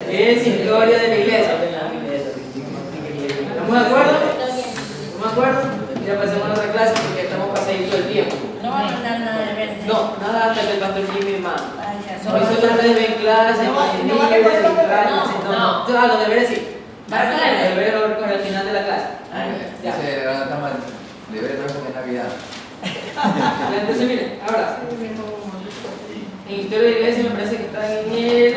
Es historia de la iglesia. ¿Estamos de acuerdo? ¿Estamos de acuerdo? Ya pasemos a otra clase porque estamos pasaditos el tiempo. No va a mandar nada de verde. No, nada hasta que el pastor Jimmy, hermano. Solo Hoy solo ustedes ven clases, en libros, en clases. No. Ah, los deberes sí. ¿Para qué? Los deberes lo recogen al final de la clase. Ya. Ese de verdad está mal. Deberes no es porque es Navidad. Entonces, miren, ahora, en Historia de la Iglesia me parece que está en el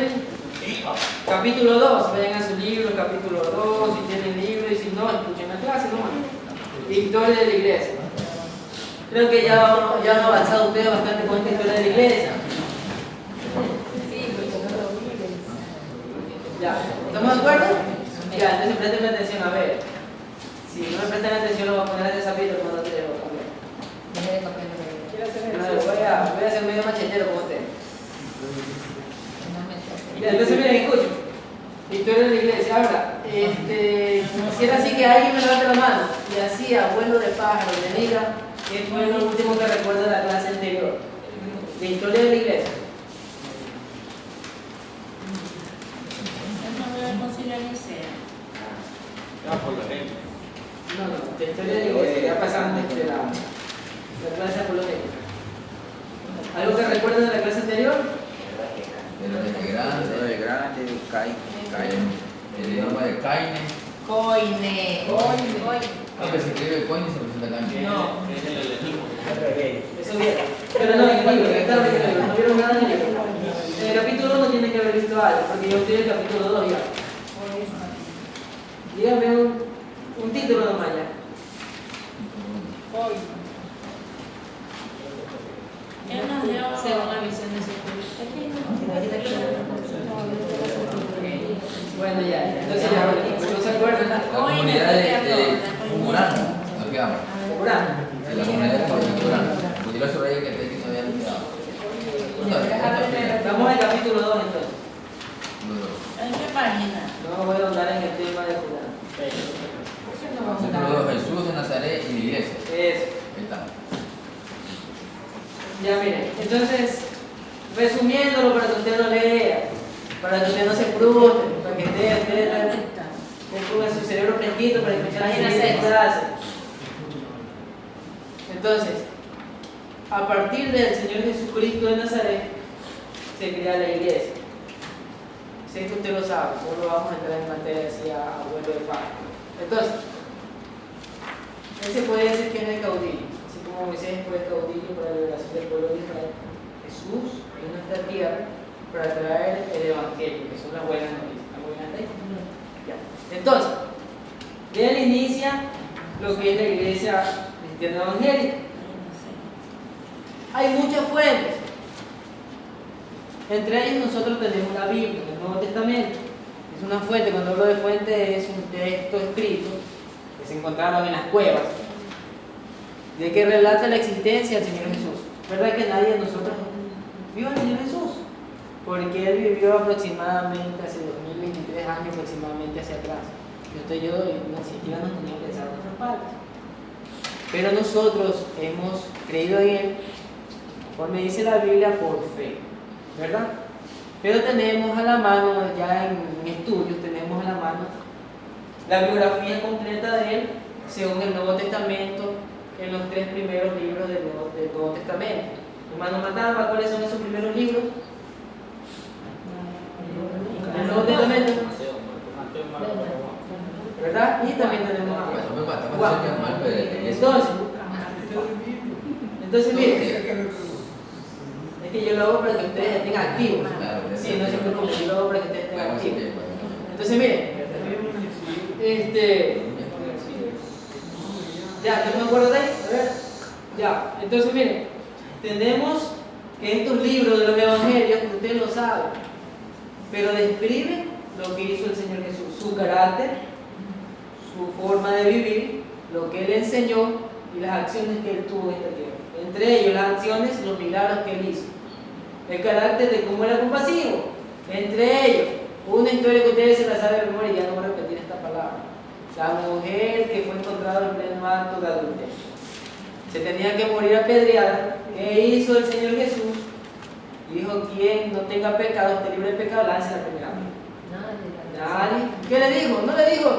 capítulo 2. Vayan a su libro, capítulo 2, si tienen libro, y si no, escuchen la clase nomás. Historia de la Iglesia. Creo que ya han avanzado ustedes bastante con esta historia de la Iglesia. Ya, ¿estamos de acuerdo? Ya, entonces presten atención, a ver. Si no me prestan atención, lo voy a poner en ese capítulo cuando te lo cambie. Voy a hacer medio machetero con usted. Ya, entonces miren, escuchen. Historia de la iglesia. Ahora, quisiera así que alguien me levante la mano y así, abuelo de pájaro, me diga qué fue lo último que recuerda de la clase anterior. De historia de la iglesia. No, de historia de la iglesia, ya pasamos la clase apologética. ¿Algo que recuerden de la clase anterior? De grande, el idioma de Caine. Coine. Aunque se escribe Coine y se presenta Caine. No. Eso bien. Pero no, en el libro, no vieron nada en el libro. En el capítulo 1 tienen que haber visto algo, porque yo estoy en el capítulo 2 ya. Dígame un título nomás ya. Según la visión de su Bueno, ya. Entonces ya, ¿no se acuerdan? La comunidad de Urano, nos quedamos. Urano. Sí, la comunidad de Urano. Porque yo sobre ella que te que se había quedado. Estamos en el capítulo 2 entonces. ¿En qué página? No voy a ahondar en el tema de Urano. Capítulo 2, Jesús de Nazaret y la iglesia. Eso. Ahí está. Ya miren, entonces, resumiéndolo para que usted lo lea, para que usted no se frustre, para que usted ponga su cerebro fresquito para escuchar la siguiente clase. Entonces, a partir del Señor Jesucristo de Nazaret, se crea la iglesia. Sé que usted lo sabe, solo vamos a entrar en materia así a vuelo de página. Entonces, ese puede decir que es el caudillo. Como Moisés fue caudillo para la liberación del pueblo de Israel, Jesús vino a esta tierra para traer el evangelio, que son las buenas noticias. ¿Las buenas noticias? Ya. Entonces, de él inicia lo que es la iglesia cristiana evangélica. Hay muchas fuentes. Entre ellas nosotros tenemos la Biblia, el Nuevo Testamento. Es una fuente, cuando hablo de fuente es un texto escrito que se encontraron en las cuevas, de que relata la existencia del Señor Jesús. ¿Verdad que nadie de nosotros vio al Señor Jesús? Porque Él vivió aproximadamente hace 2023 años aproximadamente hacia atrás. Yo ni siquiera nos teníamos pensado en nuestros padres. Pero nosotros hemos creído en Él, conforme dice la Biblia, por fe. ¿Verdad? Pero tenemos a la mano, ya en estudios, tenemos a la mano la biografía completa de Él, según el Nuevo Testamento, en los 3 primeros libros del Nuevo Testamento. Hermano Matamba, ¿cuáles son esos primeros libros? El Nuevo Testamento. ¿Verdad? Y también tenemos a Juan. Entonces, miren, es que yo lo hago para que ustedes estén activos. Sí, no se preocupen, yo lo hago para que ustedes estén activos. Entonces, miren, ya, ¿no me acuerdo de ahí? A ver. Ya, entonces miren, tenemos estos libros de los evangelios que usted lo sabe, pero describen lo que hizo el Señor Jesús, su carácter, su forma de vivir, lo que Él enseñó y las acciones que Él tuvo en esta tierra. Entre ellos, las acciones, los milagros que Él hizo. El carácter de cómo era compasivo. Entre ellos, una historia que ustedes se la saben de memoria y ya no voy a repetir esta palabra. La mujer que fue encontrada en pleno acto de adulterio. Se tenía que morir apedreada. ¿Qué hizo el Señor Jesús? Dijo: quien no tenga pecado, esté libre de pecado, lance la primera piedra. ¿Qué le dijo? No le dijo,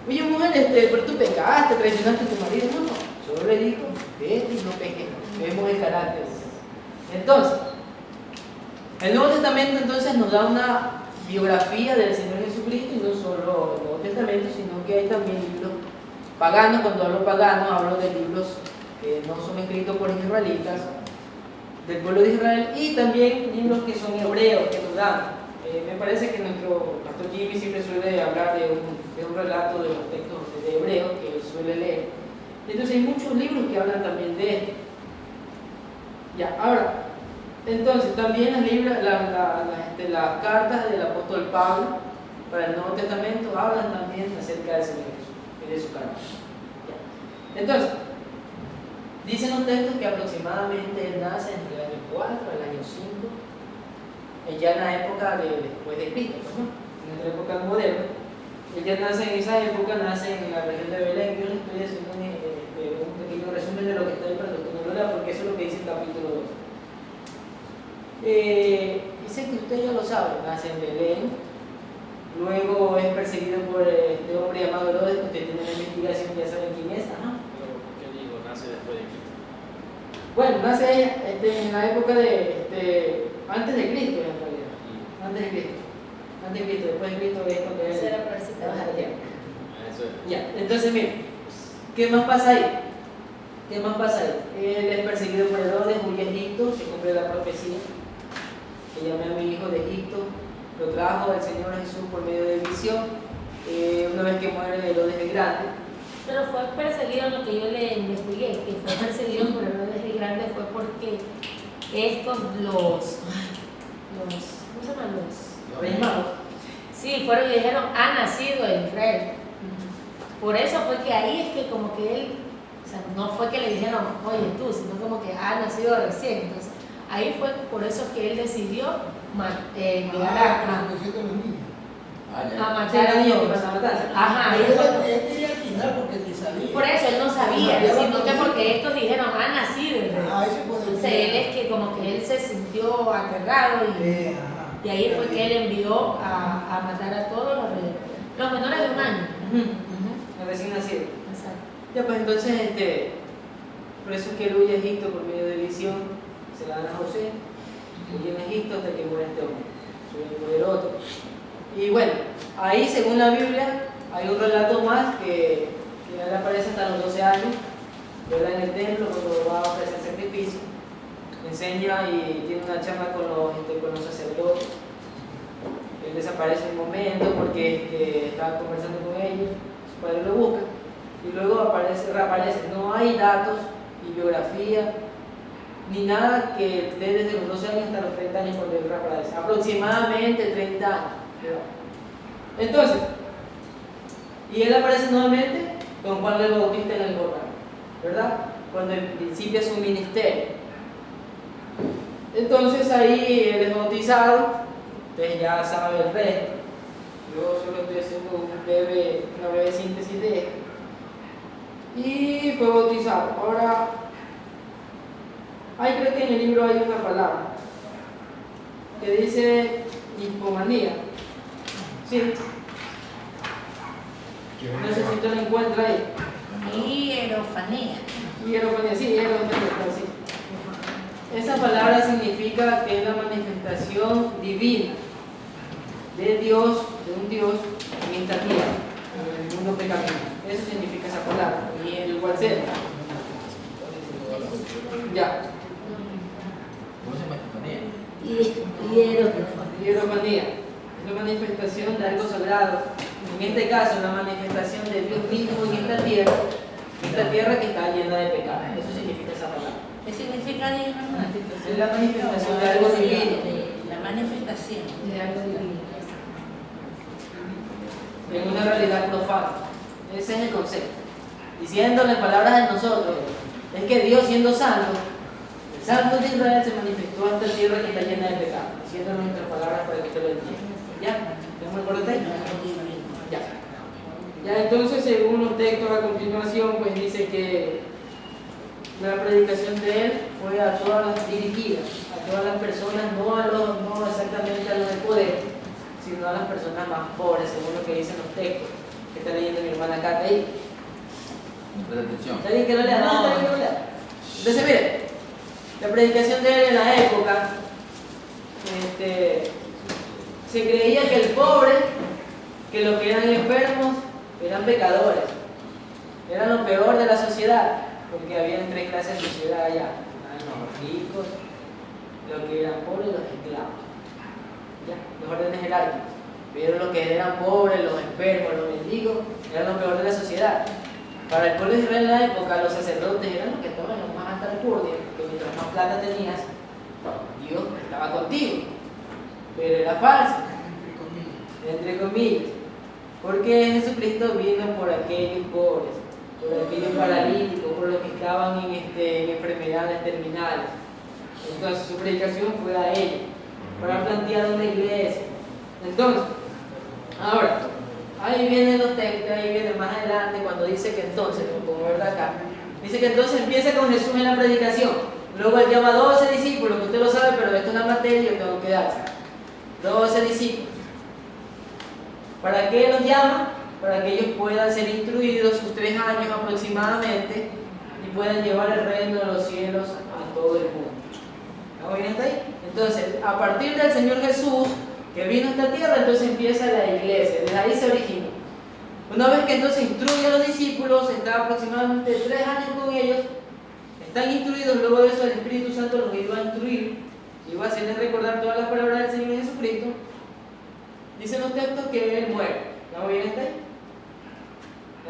oye mujer, pero tú pecaste, traicionaste a tu marido. No, no. Solo le dijo, vete y no peques. Vemos el carácter. Entonces, el Nuevo Testamento entonces nos da una biografía del Señor Jesucristo, y no solo el Nuevo Testamento, sino que hay también libros paganos. Cuando hablo paganos, hablo de libros que no son escritos por israelitas, del pueblo de Israel, y también libros que son hebreos, que nos dan. Me parece que nuestro pastor Jimmy siempre suele hablar de un relato de los textos de hebreos que él suele leer. Entonces hay muchos libros que hablan también de esto. Ya, ahora, entonces también las cartas del apóstol Pablo para el Nuevo Testamento hablan también acerca del Señor Jesús y de su carácter. Entonces, dicen los textos que aproximadamente él nace entre el año 4 y el año 5, ya en la época después de Cristo, ¿no? En nuestra época moderna. Él ya nace en esa época, nace en la región de Belén. Yo les estoy haciendo un pequeño resumen de lo que está ahí para que usted no lo lea, porque eso es lo que dice el capítulo 2. Dice que usted ya lo sabe, nace en Belén, luego es perseguido por este hombre llamado Herodes, que usted tiene la investigación, ya saben quién es. Ajá. Pero, ¿qué digo? Nace después de Cristo. Bueno, nace en la época de antes de Cristo, en realidad. Antes de Cristo. Antes de Cristo, después de Cristo es cuando él Eso era para si te vas a tiempo. Eso es. Ya, entonces miren, ¿qué más pasa ahí? ¿Qué más pasa ahí? Él es perseguido por Herodes, huye a Egipto, se cumple la profecía, que llamé a mi hijo de Egipto, lo trajo el Señor Jesús por medio de visión. Una vez que muere Herodes el Grande. Pero fue perseguido, lo que yo le investigué, que fue perseguido por Herodes el Grande fue porque estos, ¿cómo se llaman los? Reyes Magos. Sí, fueron y le dijeron, ha nacido el rey. Por eso fue que ahí es que como que él, o sea, no fue que le dijeron, oye tú, sino como que ha nacido recién. Entonces, ahí fue por eso que él decidió enviar a matar a Dios. Ajá, ahí fue. Él quería al final porque ni sabía. Por eso él no sabía, sino que porque estos dijeron, ha nacido el rey. Ah, ese puede Entonces él es que como que él se sintió aterrado y ahí fue que él envió a matar a todos los reyes, los menores de un año. El recién nacido. Exacto. Ya, pues entonces, por eso es que él huye a Egipto por medio de visión, se la dan a José, huye en Egipto hasta que muere este hombre, suele morir otro. Y bueno, ahí según la Biblia hay un relato más que a él aparece hasta los 12 años, ¿verdad? En el templo cuando va a ofrecer sacrificio, enseña y tiene una charla con los sacerdotes. Él desaparece un momento porque estaba conversando con ellos, su padre lo busca y luego reaparece. No hay datos ni biografía ni nada que dé desde los 12 años hasta los 30 años cuando él reaparece, aproximadamente 30 años. Entonces, y él aparece nuevamente con Juan el Bautista en el Jordán, ¿verdad? Cuando principia su ministerio. Entonces ahí él es bautizado, ustedes ya saben el resto. Yo solo estoy haciendo una breve síntesis de esto. Y fue bautizado. Ahora, ahí creo que en el libro hay una palabra que dice hipomanía. Sí. No sé si usted lo encuentra ahí. Hierofanía. Hierofanía, sí, sí. Esa palabra significa que es la manifestación divina de Dios, de un Dios en esta tierra, en el mundo pecaminoso. Eso significa esa palabra. Y igual sea. Ya. ¿Cómo se llama? Hierofanía. Es la manifestación de algo sagrado. En este caso, la manifestación de Dios mismo en esta tierra que está llena de pecado. Eso significa esa palabra. ¿Qué significa Es la manifestación de algo divino. La manifestación de algo divino. En una realidad profana. Ese es el concepto. Diciéndole palabras de nosotros, es que Dios, siendo santo, el santo de Israel se manifestó en esta tierra que está llena de pecado. Diciendo nuestras palabras para que usted lo entienda. ¿Ya? ¿Tenemos el corte? Ya. Ya, entonces, según los textos a continuación, pues dice que la predicación de él fue a todas las dirigidas, a todas las personas, no exactamente a los de poder, sino a las personas más pobres, según lo que dicen los textos que está leyendo mi hermana Cata ahí. No presta atención. ¿Está bien que no lea? No, está bien que no lea. Entonces, mire, la predicación de él en la época, se creía que el pobre, que los que eran enfermos, eran pecadores. Eran lo peor de la sociedad, porque había tres clases de sociedad allá. Los ricos, los que eran pobres y los esclavos. ¿Ya? Los órdenes jerárquicos. Pero los que eran pobres, los enfermos, los mendigos, eran lo peor de la sociedad. Para el pueblo de Israel en la época, los sacerdotes eran los que estaban en la más alta alcurnia, que mientras más plata tenías, Dios estaba contigo. Pero era falso, entre comillas. Porque Jesucristo vino por aquellos pobres, por aquellos paralíticos, por los que estaban en enfermedades terminales. Entonces su predicación fue a ellos, para plantear una iglesia. Entonces, ahora, ahí vienen los textos, ahí viene más adelante cuando dice que entonces, como verdad acá, dice que entonces empieza con Jesús en la predicación. Luego él llama a 12 discípulos, que usted lo sabe, pero esto es una materia y yo tengo que darse. 12 discípulos. ¿Para qué los llama? Para que ellos puedan ser instruidos sus 3 años aproximadamente y puedan llevar el reino de los cielos a todo el mundo. ¿Estamos bien hasta ahí? Entonces, a partir del Señor Jesús, que vino a esta tierra, entonces empieza la iglesia, desde ahí se originó. Una vez que entonces instruye a los discípulos, está aproximadamente 3 años con ellos, están instruidos, luego de eso el Espíritu Santo los iba a instruir, iba a hacerles recordar todas las palabras del Señor Jesucristo. Dicen los textos que Él muere. ¿Estamos bien hasta ahí?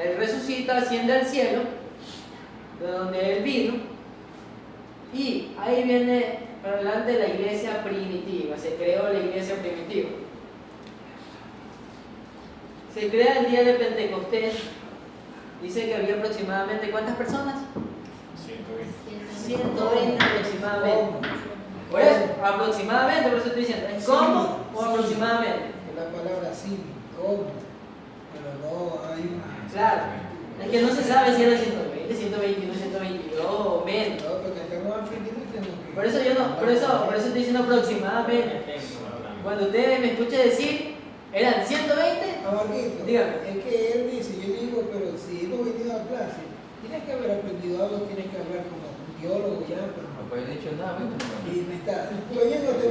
Él resucita, asciende al cielo, de donde Él vino, y ahí viene para adelante la iglesia primitiva, se creó la iglesia primitiva. Se crea el día de Pentecostés, dice que había aproximadamente, ¿cuántas personas? 120 aproximadamente. Por eso, aproximadamente, por eso estoy diciendo, ¿es cómo o aproximadamente? La palabra sí, ¿cómo? Pero no hay una... Claro, es que no se sabe si era 120, 121, 122 o menos. No, porque estamos aprendiendo y tenemos que... Por eso estoy diciendo aproximadamente. Cuando usted me escuche decir, ¿eran 120? Marquito, Dígame. es que él dice, yo digo, pero si hemos venido a clase, tienes que haber aprendido algo, tienes que hablar como un teólogo ya, pero No puedes dicho nada, ¿viste? y me está oyéndote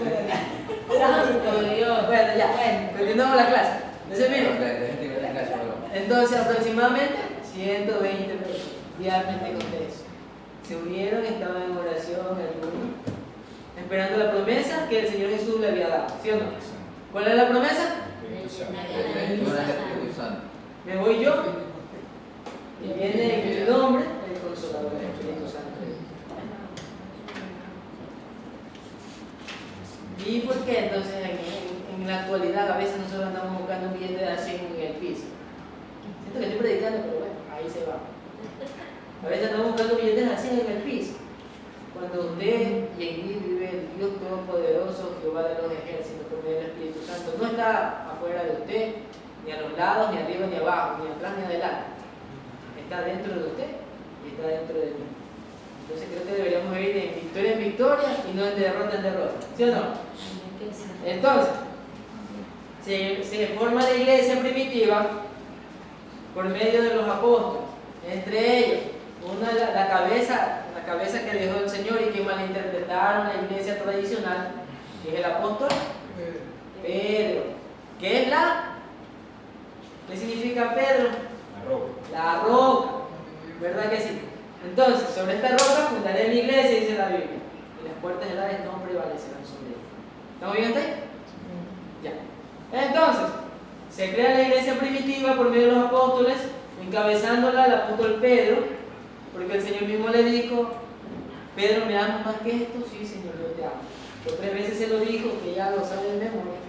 Santo Dios. Bueno, ya, continuamos la clase. Entonces, mire, entonces aproximadamente 120 personas, día de Pentecostés. Se unieron, estaban en oración, algunos, esperando la promesa que el Señor Jesús le había dado, ¿sí o no? ¿Cuál es la promesa? Me voy yo y viene en mi nombre el Consolador, el Espíritu Santo. ¿Y por qué entonces en la actualidad a veces nosotros andamos buscando un billete de 100 en el piso? Siento que estoy predicando, pero bueno, ahí se va. A veces andamos buscando billetes de 100 en el piso. Cuando usted y en mí vive el Dios Todopoderoso, Jehová de los ejércitos, por medio del Espíritu Santo, no está afuera de usted, ni a los lados, ni arriba, ni abajo, ni atrás, ni adelante. Está dentro de usted y está dentro de mí. Entonces creo que deberíamos ir de victoria en victoria y no de derrota en derrota. ¿Sí o no? Entonces, se forma la iglesia primitiva por medio de los apóstoles. Entre ellos, la cabeza que dejó el Señor y que malinterpretaron la iglesia tradicional, que es el apóstol Pedro. ¿Qué es la? ¿Qué significa Pedro? La roca. ¿Verdad que sí? Entonces, sobre esta roca fundaré mi iglesia, dice la Biblia, y las puertas del Hades no prevalecerán sobre ella. ¿Estamos bien hasta ahí? Ya. Entonces, se crea la iglesia primitiva por medio de los apóstoles, encabezándola el apóstol Pedro, porque el Señor mismo le dijo: Pedro, ¿me amas más que esto? Sí, Señor, yo te amo. Por 3 veces se lo dijo, que ya lo sabe de memoria.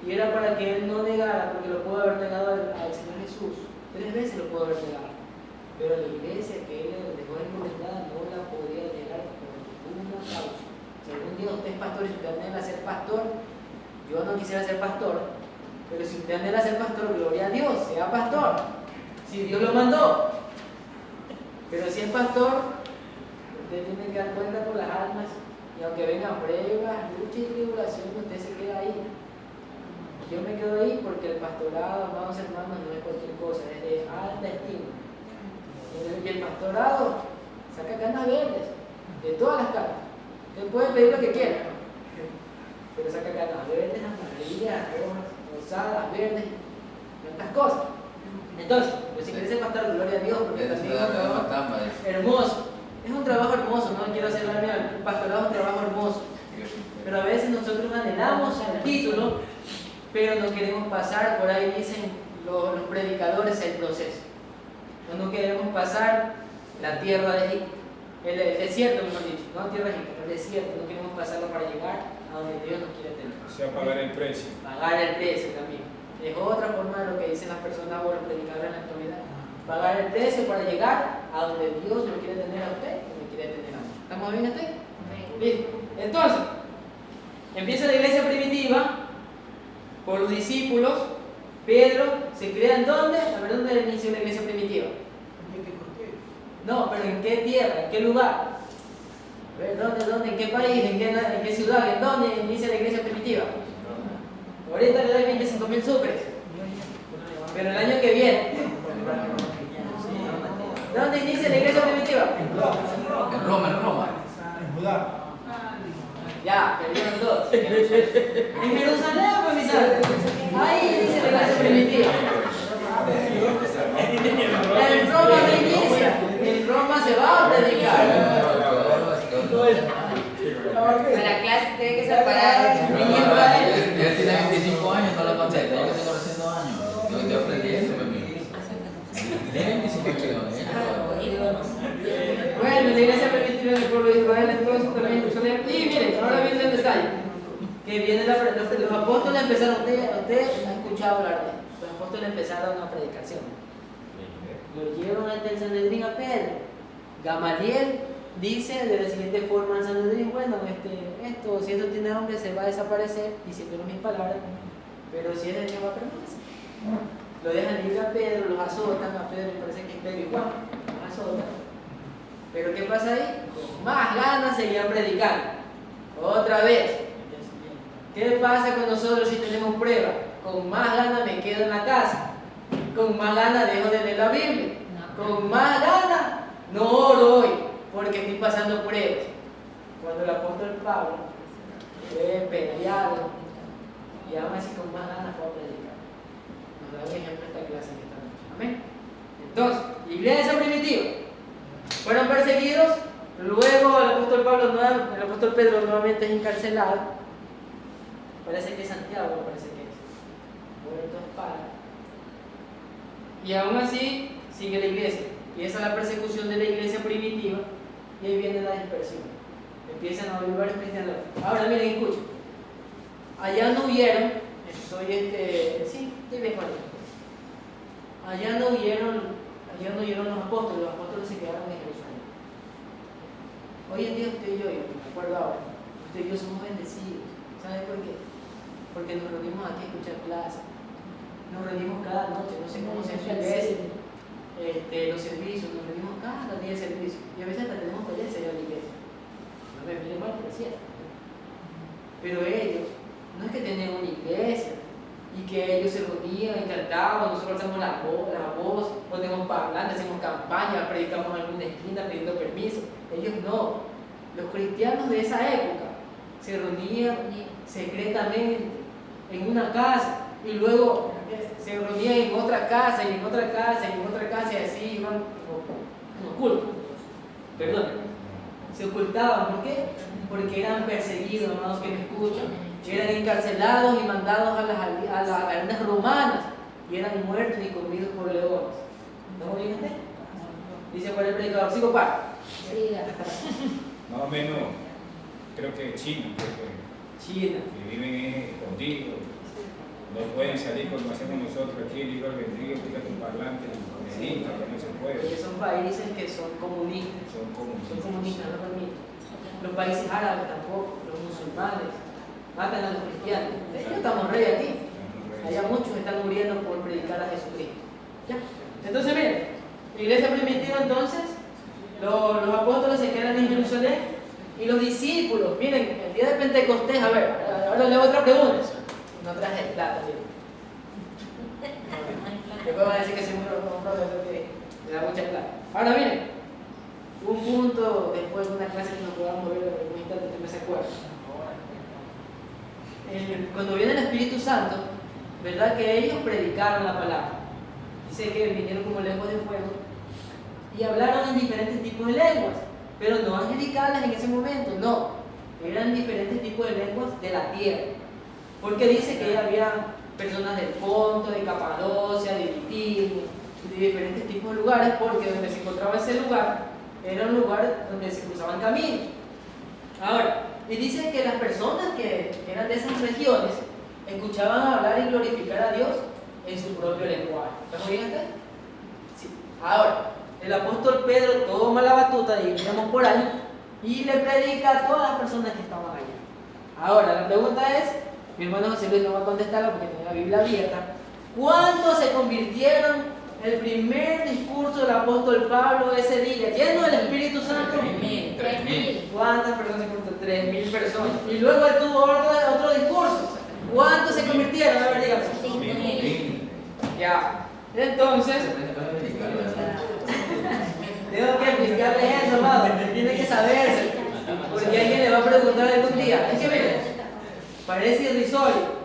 Y era para que él no negara, porque lo pudo haber negado al Señor Jesús. 3 veces lo pudo haber negado. Pero la iglesia que él le dejó encomendada no la podía negar por ninguna causa. Si algún día usted es pastor y usted anhela ser pastor, yo no quisiera ser pastor, pero si usted anhela ser pastor, gloria a Dios, sea pastor. Si Dios lo mandó. Pero si es pastor, usted tiene que dar cuenta por las almas, y aunque vengan pruebas, lucha y tribulación, usted se queda ahí. Yo me quedo ahí porque el pastorado, amados hermanos, no es cualquier cosa, es de alta estima. Y el pastorado saca canas verdes, de todas las canas. Usted puede pedir lo que quiera, pero saca canas verdes, amarillas, rojas, rosadas, verdes, tantas cosas. Entonces, pues si querés el pastor, gloria a Dios, porque también es un trabajo hermoso. Es un trabajo hermoso, no quiero hacer la mía, el pastorado es un trabajo hermoso. Pero a veces nosotros anhelamos el título, pero no queremos pasar, por ahí dicen los predicadores, el proceso. No queremos pasar la tierra de Egipto, el desierto, mejor dicho, no tierra de Egipto, el desierto, no queremos pasarlo para llegar a donde Dios nos quiere tener. O sea, pagar el precio. Pagar el precio también. Es otra forma de lo que dicen las personas o los predicadores en la actualidad. Pagar el precio para llegar a donde Dios lo quiere tener a usted o lo quiere tener a mí. ¿Estamos bien hasta ahí? Bien. Entonces, empieza la iglesia primitiva por los discípulos. Pedro se crea en dónde? A ver, ¿dónde inició la iglesia primitiva? No, pero ¿en qué tierra? ¿En qué lugar? A ver, ¿dónde? ¿En qué país? ¿En qué ciudad? ¿En dónde inicia la iglesia primitiva? Ahorita le doy 25.000 supres. Pero el año que viene. ¿Dónde inicia la iglesia primitiva? En Roma. En Judá. Ya, perdieron dos. En Jerusalén, pues mis santos. Ahí inicia la iglesia primitiva. En Roma no inicia. En Roma se va a predicar. La clase tiene que separar. Él tiene 25 años, no lo contesta. Yo que tengo recién 2 años. Yo estoy aprendiendo, mi amigo. Tiene 25 años. Bueno, la iglesia primitiva del pueblo de Israel entonces también Jerusalén. Y miren, ahora viene el detalle. Que viene los apóstoles empezaron, usted ha escuchado hablar de ellos. Los apóstoles empezaron una predicación. Lo llevan ante el Sanedrín a Pedro. Gamaliel dice de la siguiente forma al Sanedrín: bueno, si esto tiene hambre se va a desaparecer, diciendo mis palabras, pero si es de Dios va a permanecer. Lo dejan libre a Pedro, los azotan, a Pedro me parece que es Pedro y Juan, los azotan. Pero ¿qué pasa ahí? Con más ganas seguían predicando. Otra vez. ¿Qué pasa con nosotros si tenemos prueba? Con más ganas me quedo en la casa. Con más ganas dejo de leer la Biblia. Con más ganas no oro hoy porque estoy pasando pruebas. Cuando el apóstol Pablo fue peleado y aún así con más ganas fue a predicar. Nos da un ejemplo esta clase en esta noche. Amén. Entonces, iglesia primitiva. Fueron perseguidos, luego el apóstol Pedro nuevamente es encarcelado. Parece que es Santiago, parece que es. Muerto en espada. Y aún así sigue la iglesia. Y esa es la persecución de la iglesia primitiva. Y ahí viene la dispersión. Empiezan a volver varios cristianos. Ahora miren, escuchen. Allá no huyeron. Allá no huyeron los apóstoles se quedaron en Jerusalén. Hoy en día usted y yo me acuerdo ahora, usted y yo somos bendecidos. ¿Sabe por qué? Porque nos reunimos aquí a escuchar clases. Nos reunimos cada noche, no sé cómo se hace los servicios, nos reunimos cada día de servicio. Y a veces hasta tenemos violencia allá en la iglesia. No me miren mal, pero es cierto. Pero ellos, no es que tenían una iglesia y que ellos se reunían y cantaban, nosotros alzamos la voz, ponemos parlantes, hacemos campaña, predicamos en alguna esquina pidiendo permiso. Ellos no. Los cristianos de esa época se reunían secretamente en una casa y luego se reunían en otra casa y en otra casa y en otra casa y así iban ocultos. Perdón. Se ocultaban. ¿Por qué? Porque eran perseguidos, hermanos que me escuchan. Eran encarcelados y mandados a las arenas romanas y eran muertos y comidos por leones. ¿Estamos bien, gente? Dice por el predicador, sigo para. Más o menos, creo que China, China. que viven escondidos, no pueden salir como hacemos nosotros aquí, el libro albedrío, explica tu parlante, necesita, que no se puede. Porque son países que son comunistas. Son comunistas, no permiten. Los países árabes tampoco, los musulmanes, matan a los cristianos. De hecho, estamos rey aquí. Allá muchos están muriendo por predicar a Jesucristo. ¿Ya? Entonces, miren, la iglesia primitiva entonces, los apóstoles se quedan en Jerusalén y los discípulos, miren, el día de Pentecostés, a ver, ahora le hago otra pregunta. No traje el plato, tío. Después van a decir que soy un profesor que le da mucha plata. Ahora miren, un punto después de una clase que nos podamos ver en algún instante que me se acuerda. Cuando viene el Espíritu Santo, ¿verdad? Que ellos predicaron la palabra. Dice que vinieron como lenguas de fuego y hablaron en diferentes tipos de lenguas, pero no angelicales en ese momento, no. Eran diferentes tipos de lenguas de la tierra. Porque dice que había personas del Ponto, de Capadocia, de Bitinia, de diferentes tipos de lugares, porque donde se encontraba ese lugar era un lugar donde se cruzaban caminos. Ahora, y dice que las personas que eran de esas regiones escuchaban hablar y glorificar a Dios en su propio lenguaje. ¿Estamos bien acá? Sí. Ahora, el apóstol Pedro toma la batuta, diríamos por ahí, y le predica a todas las personas que estaban allá. Ahora, la pregunta es, mi hermano José Luis no va a contestarla porque tiene la Biblia abierta. ¿Cuántos se convirtieron en el primer discurso del apóstol Pablo ese día? ¿Lleno del Espíritu Santo? 3.000. ¿Cuántas personas se convirtieron? 3.000 personas. Y luego él tuvo otro discurso. ¿Cuántos se convirtieron? A ver, dígame. 5.000. Ya. Entonces, tengo que explicarle eso, amado. Tiene que saberse. Porque alguien le va a preguntar algún día. Es que miren, parece irrisorio,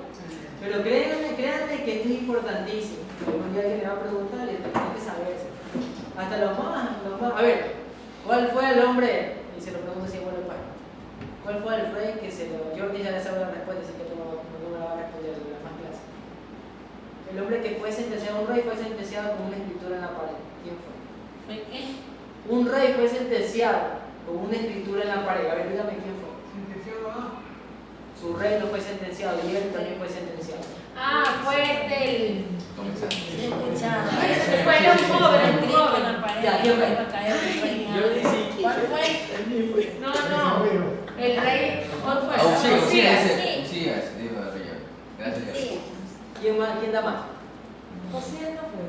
pero créanme que esto es importantísimo. Algún día alguien le va a preguntar y tiene que saberse. Hasta los más. A ver, ¿cuál fue el hombre? Y se lo pregunto si es bueno para. ¿Cuál fue el rey que se lo.? Yo ya le sabe la respuesta, así que no me la va a responder en la más clase. El hombre que fue sentenciado, un rey fue sentenciado con una escritura en la pared. ¿Quién fue? ¿Fue qué? Un rey fue sentenciado con una escritura en la pared. A ver, dígame quién fue. Su rey no fue sentenciado y él también fue sentenciado. Ah, fue del. Ese Fue un joven. Ya, ¿quién fue? ¿Cuál fue? No. El rey. ¿Cuál fue? Usías, dijo Río. Gracias a Dios. ¿Quién da más? José no fue.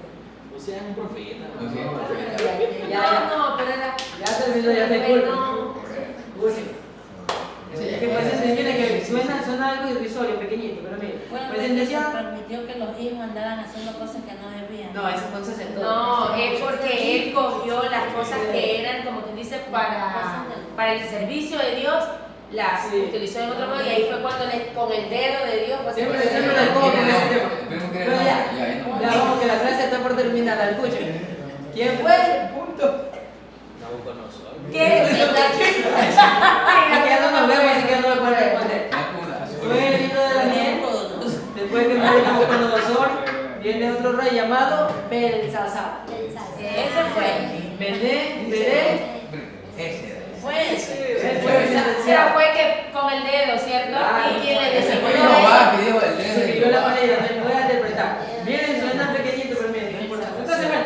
O sea, es un profeta. Usías, profeta. No, pero era. Ya terminó, ya te culpo. No. Correcto. Es que fue sentenciado, que suena algo irrisorio, pequeñito, pero mire. Bueno, Fue sentenciado. permitió que los hijos andaran haciendo cosas que no debían. No, ese fue un sacerdote. No, es porque él cogió las cosas que eran, como que dice, para el servicio de Dios, las Sí. utilizó en otro modo y ahí fue cuando con el dedo de Dios. Pues, Siempre le pongo con ese tema. Esperemos que Pero no. ya, ya vamos, que la clase está por terminar, la escuchen. ¿Quién fue? Punto. Nabucodonosor. ¿Qué? Aquí ya no nos vemos, así que no me pueden responder. No, Fue el libro de Daniel. Después que muere Nabucodonosor, viene otro rey llamado Belsasar. Ese fue. Veré. Ese. Fue ese. Él fue Pero sentenciado. fue que con el dedo, ¿cierto? Ah, ¿Y quién le Ese fue designó Jehová eso? que dijo el Se dedo. escribió la manera, no voy a interpretar. Miren, suena pequeñito, pero miren, no importa. Entonces, bueno.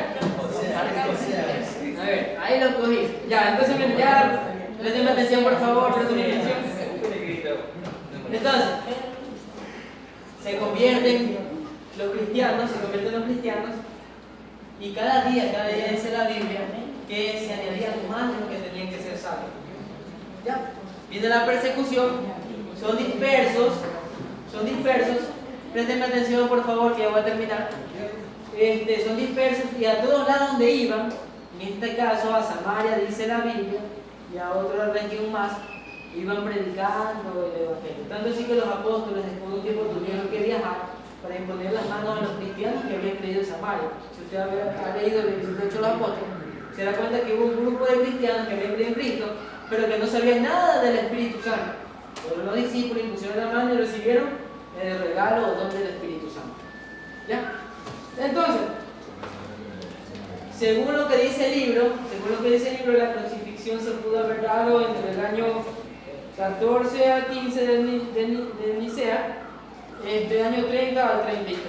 A ver, ahí lo cogí. Ya, entonces, miren, ya. Presten atención, por favor, presten atención. Entonces, se convierten los cristianos, y cada día dice la Biblia que se añadían más de lo que tenían que ser salvos. Ya, viene la persecución, son dispersos, presten atención por favor que ya voy a terminar. Son dispersos y a todos lados donde iban, en este caso a Samaria dice la Biblia, y a otra región más, iban predicando el evangelio. Tanto así que los apóstoles después de un tiempo tuvieron que viajar para imponer las manos a los cristianos que habían creído en Samaria. Si usted ha leído el libro de Hechos de los Apóstoles, se da cuenta que hubo un grupo de cristianos que habían creído en Cristo, pero que no sabían nada del Espíritu Santo. Pero los discípulos impusieron la mano y recibieron el regalo o don del Espíritu Santo. ¿Ya? Entonces, según lo que dice el libro, la crucifixión se pudo haber dado entre el año 14 al 15 de Nicea, año 30 al 33.